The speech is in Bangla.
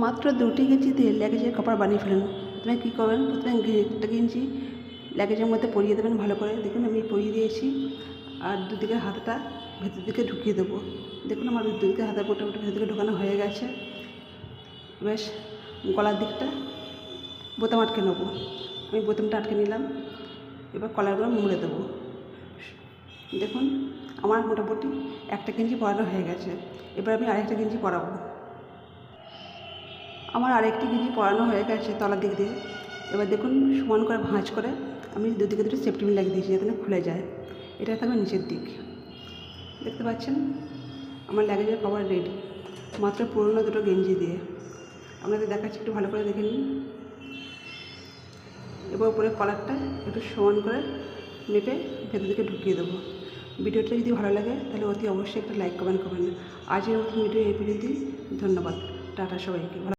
মাত্র 2টি গেঞ্জিতে লেগেজের কাপড় বানিয়ে ফেলেন। প্রথমে কী করবেন, প্রথমে একটা গেঞ্জি লেগেজের মধ্যে পরিয়ে দেবেন ভালো করে। দেখুন আমি পরিয়ে দিয়েছি, আর দুদিকে হাতটা ভেতর দিকে ঢুকিয়ে দেবো। দেখুন আমার দুদিকে হাতের মোটামুটি ভেতর দিকে ঢোকানো হয়ে গেছে। বেশ গলার দিকটা বোতাম আটকে নেবো। আমি বোতামটা আটকে নিলাম, এবার কলারগুলো মুড়ে দেবো। দেখুন আমার মোটামুটি একটা গেঞ্জি পরানো হয়ে গেছে। এবার আমি আরেকটা গেঞ্জি পরাবো। আমার আরেকটি গেঞ্জি পরানো হয়ে গেছে তলার দিক দিয়ে। এবার দেখুন সমান করে ভাঁজ করে আমি দুদিকে দুটো সেফটি পিন লাগিয়ে দিয়েছি যাতে না খুলে যায়। এটা থাকবে নিচের দিক। দেখতে পাচ্ছেন আমার লাগেজের কভার রেডি, মাত্র পুরনো দুটো গেঞ্জি দিয়ে। আপনাদের দেখাচ্ছি, একটু ভালো করে দেখে নিন। এবার উপরে কলারটা একটু সমান করে মেপে ভেতর দিকে ঢুকিয়ে দেবো। ভিডিওটা যদি ভালো লাগে তাহলে অতি অবশ্যই একটা লাইক কমেন্ট করবেন। আজকের মতো ভিডিও এই পর্যন্তই। ধন্যবাদ, টাটা সবাইকে।